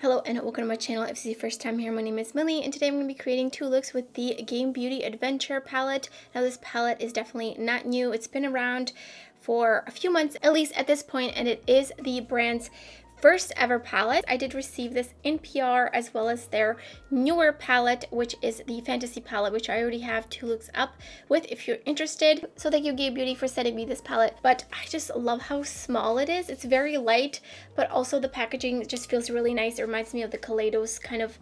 Hello and welcome to my channel. If this is your first time here, my name is Millie and today I'm going to be creating two looks with the Game Beauty Adventure palette. Now this palette is definitely not new. It's been around for a few months, at least at this point, and it is the brand's first ever palette. I did receive this in PR as well as their newer palette, which is the Fantasy palette, which I already have two looks up with if you're interested. So thank you, Game Beauty, for sending me this palette. But I just love how small it is. It's very light, but also the packaging just feels really nice. It reminds me of the Kaleidos, kind of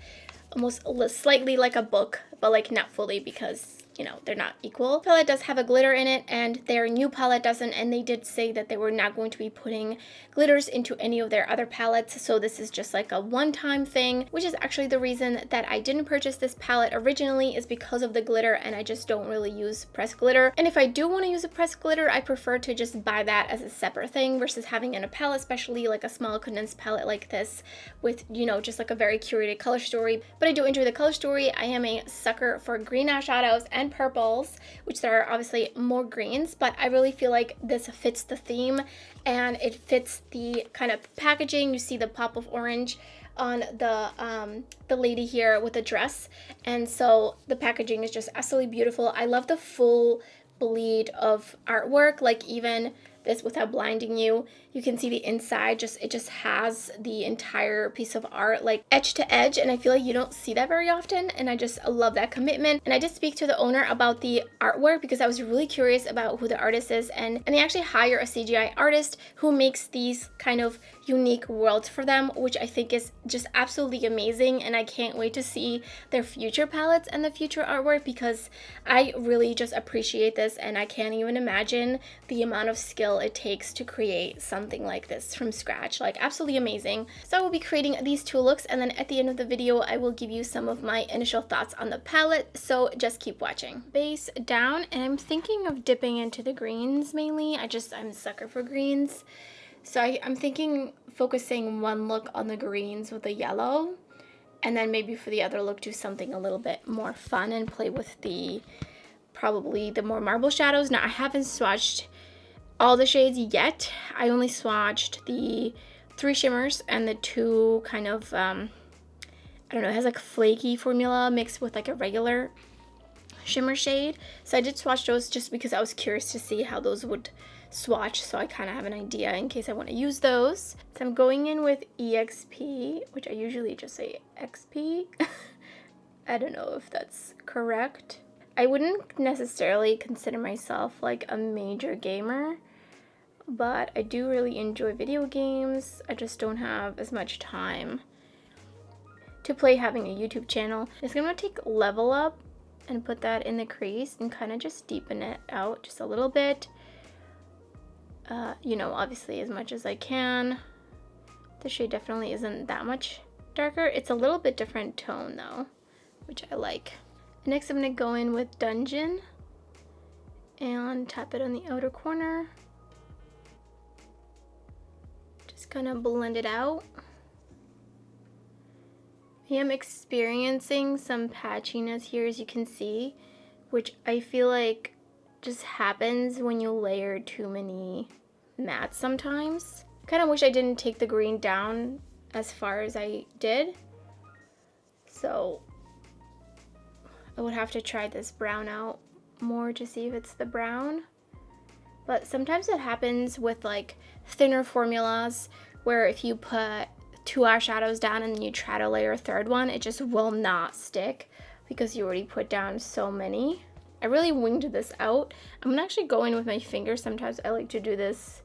almost slightly like a book, but like not fully because you know, they're not equal. The palette does have a glitter in it and their new palette doesn't, and they did say that they were not going to be putting glitters into any of their other palettes, so this is just like a one-time thing, which is actually the reason that I didn't purchase this palette originally, is because of the glitter, and I just don't really use pressed glitter. And if I do want to use a pressed glitter, I prefer to just buy that as a separate thing versus having in a palette, especially like a small condensed palette like this with, you know, just like a very curated color story. But I do enjoy the color story. I am a sucker for green eyeshadows and purples, which there are obviously more greens, but I really feel like this fits the theme and it fits the kind of packaging. You see the pop of orange on the lady here with the dress, and so the packaging is just absolutely beautiful. I love the full bleed of artwork, like even this without blinding you, you can see the inside, it just has the entire piece of art like edge to edge, and I feel like you don't see that very often, and I just love that commitment. And I did speak to the owner about the artwork because I was really curious about who the artist is, and they actually hire a CGI artist who makes these kind of unique worlds for them, which I think is just absolutely amazing, and I can't wait to see their future palettes and the future artwork because I really just appreciate this, and I can't even imagine the amount of skill it takes to create something like this from scratch. Like, absolutely amazing. So I will be creating these two looks, and then at the end of the video I will give you some of my initial thoughts on the palette, so just keep watching. Base down, and I'm thinking of dipping into the greens mainly. I'm a sucker for greens, so I'm thinking focusing one look on the greens with the yellow, and then maybe for the other look do something a little bit more fun and play with the probably the more marble shadows. Now I haven't swatched all the shades yet. I only swatched the 3 shimmers and the 2 kind of I don't know, it has like flaky formula mixed with like a regular shimmer shade. So I did swatch those just because I was curious to see how those would swatch, so I kind of have an idea in case I want to use those. So I'm going in with EXP, which I usually just say XP. I don't know if that's correct. I wouldn't necessarily consider myself like a major gamer, but I do really enjoy video games. I just don't have as much time to play having a YouTube channel. I'm going to take Level Up and put that in the crease and kind of just deepen it out just a little bit. You know, obviously as much as I can. The shade definitely isn't that much darker. It's a little bit different tone though, which I like. Next I'm going to go in with Dungeon and tap it on the outer corner. Just kind of blend it out. I am experiencing some patchiness here, as you can see, which I feel like just happens when you layer too many mattes sometimes. Kind of wish I didn't take the green down as far as I did. So I would have to try this brown out more to see if it's the brown. But sometimes it happens with like thinner formulas where if you put 2 eyeshadows down and then you try to layer a third one, it just will not stick because you already put down so many. I really winged this out. I'm gonna actually go in with my fingers. Sometimes I like to do this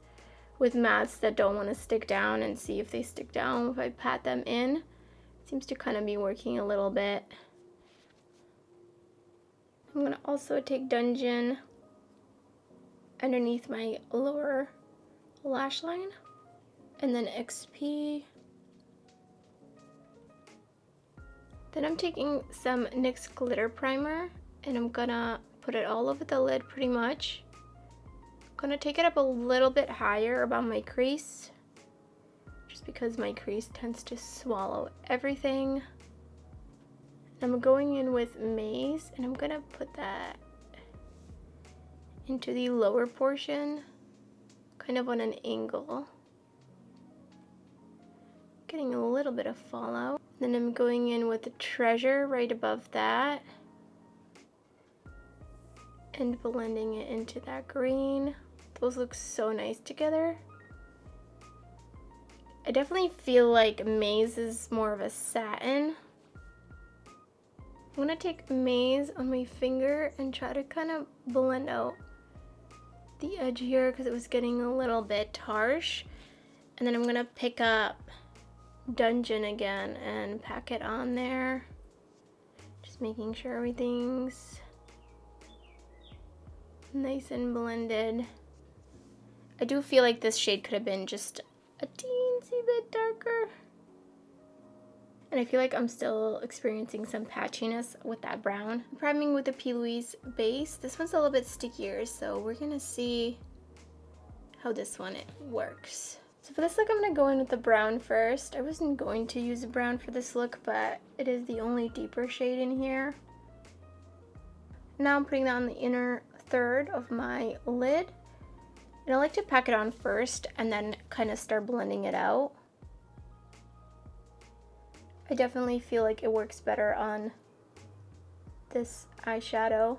with mattes that don't want to stick down and see if they stick down if I pat them in. It seems to kind of be working a little bit. I'm gonna also take Dungeon underneath my lower lash line, and then XP. Then I'm taking some NYX glitter primer and I'm gonna put it all over the lid pretty much. I'm gonna take it up a little bit higher above my crease, just because my crease tends to swallow everything. I'm going in with Maze, and I'm gonna put that into the lower portion, kind of on an angle. getting a little bit of fallout. Then I'm going in with the Treasure right above that and blending it into that green. Those look so nice together. I definitely feel like Maize is more of a satin. I'm gonna take Maize on my finger and try to kind of blend out the edge here because it was getting a little bit harsh. And then I'm gonna pick up Dungeon again and pack it on there. Just making sure everything's nice and blended. I do feel like this shade could have been just a teensy bit darker. And I feel like I'm still experiencing some patchiness with that brown. I'm priming with the P. Louise base. This one's a little bit stickier, so we're gonna see how this one works. So for this look, I'm gonna go in with the brown first. I wasn't going to use a brown for this look, but it is the only deeper shade in here. Now I'm putting that on the inner third of my lid. And I like to pack it on first and then kind of start blending it out. I definitely feel like it works better on this eyeshadow.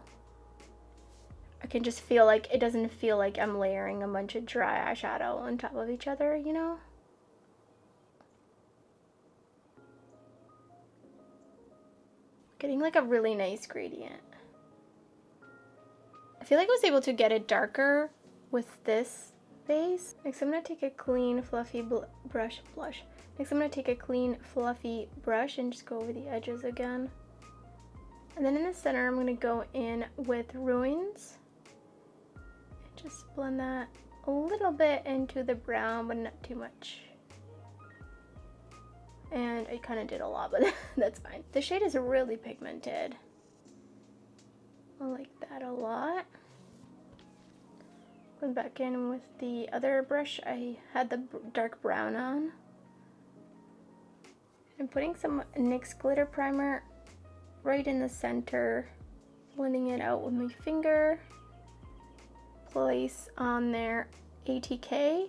I can just feel like it doesn't feel like I'm layering a bunch of dry eyeshadow on top of each other, you know? Getting like a really nice gradient. I feel like I was able to get it darker with this base. Next I'm going to take a clean fluffy blush. Next I'm going to take a clean fluffy brush and just go over the edges again. And then in the center I'm going to go in with Ruins. And just blend that a little bit into the brown, but not too much. And I kind of did a lot, but that's fine. The shade is really pigmented. I like that a lot. Going back in with the other brush, I had the dark brown on. I'm putting some NYX glitter primer right in the center, blending it out with my finger. Place on there ATK.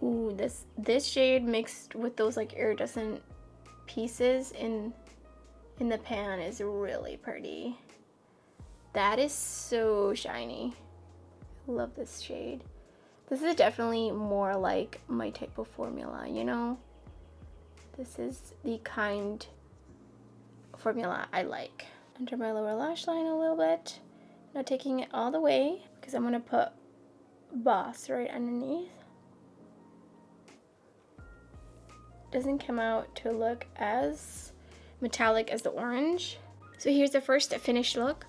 Ooh, this shade mixed with those like iridescent pieces in the pan is really pretty. That is so shiny. I love this shade. This is definitely more like my type of formula, you know? This is the kind of formula I like. Under my lower lash line a little bit. Not taking it all the way because I'm gonna put Boss right underneath. Doesn't come out to look as metallic as the orange. So here's the first finished look.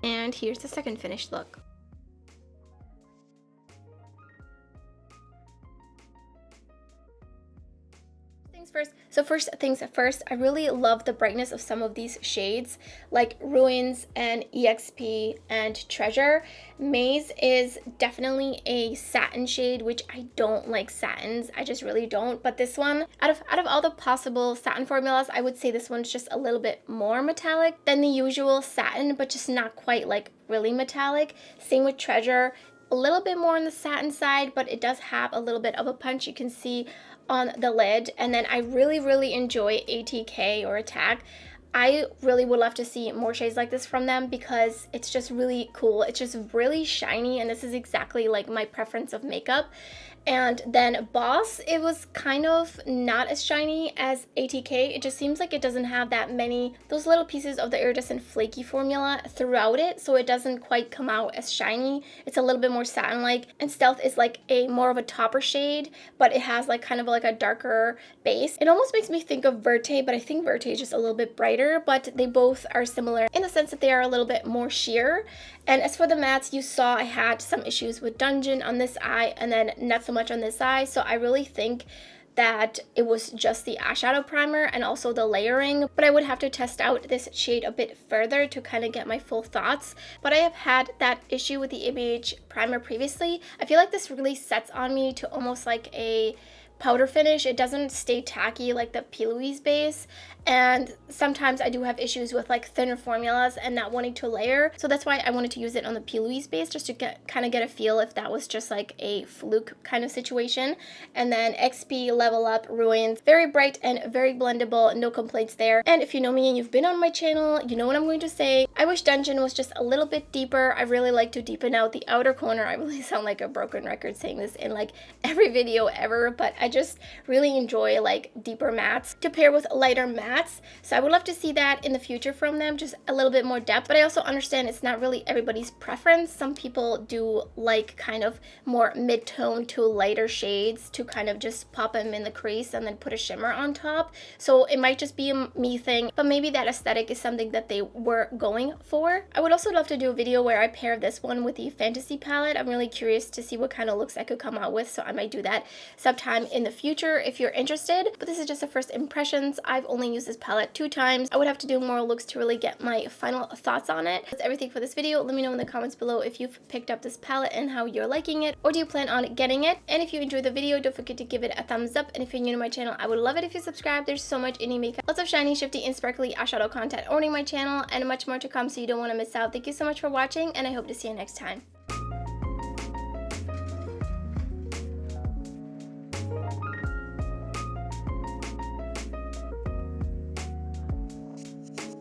And here's the second finished look. First things first, I really love the brightness of some of these shades, like Ruins and EXP and Treasure. Maize is definitely a satin shade, which I don't like satins. I just really don't. But this one, out of all the possible satin formulas, I would say this one's just a little bit more metallic than the usual satin, but just not quite like really metallic. Same with Treasure. A little bit more on the satin side, but it does have a little bit of a punch. You can see on the lid. And then I really enjoy ATK or Attack. I really would love to see more shades like this from them because it's just really cool. It's just really shiny, and this is exactly like my preference of makeup. And then Boss, it was kind of not as shiny as ATK. It just seems like it doesn't have that many, those little pieces of the iridescent flaky formula throughout it, so it doesn't quite come out as shiny. It's a little bit more satin-like. And Stealth is like a more of a topper shade, but it has like kind of like a darker base. It almost makes me think of Verte, but I think Verte is just a little bit brighter, but they both are similar in the sense that they are a little bit more sheer. And as for the mattes, you saw I had some issues with Dungeon on this eye and then not so much on this eye. So I really think that it was just the eyeshadow primer and also the layering. But I would have to test out this shade a bit further to kind of get my full thoughts. But I have had that issue with the ABH primer previously. I feel like this really sets on me to almost like a powder finish. It doesn't stay tacky like the P. Louise base, and sometimes I do have issues with like thinner formulas and not wanting to layer, so that's why I wanted to use it on the P. Louise base, just to kind of get a feel if that was just like a fluke kind of situation. And then XP Level Up Ruins, very bright and very blendable, no complaints there. And if you know me and you've been on my channel, you know what I'm going to say. I wish Dungeon was just a little bit deeper. I really like to deepen out the outer corner. I really sound like a broken record saying this in like every video ever, but I just really enjoy like deeper mattes to pair with lighter mattes. So I would love to see that in the future from them, just a little bit more depth. But I also understand it's not really everybody's preference. Some people do like kind of more mid-tone to lighter shades to kind of just pop them in the crease and then put a shimmer on top. So it might just be a me thing, but maybe that aesthetic is something that they were going for. I would also love to do a video where I pair this one with the Fantasy palette. I'm really curious to see what kind of looks I could come out with, so I might do that sometime in the future if you're interested. But this is just a first impressions. I've only used this palette 2 times. I would have to do more looks to really get my final thoughts on it. That's everything for this video. Let me know in the comments below if you've picked up this palette and how you're liking it, or do you plan on getting it? And if you enjoyed the video, don't forget to give it a thumbs up. And if you're new to my channel, I would love it if you subscribe. There's so much indie makeup, lots of shiny, shifty, and sparkly eyeshadow content owning my channel, and much more to come, so you don't want to miss out. Thank you so much for watching, and I hope to see you next time.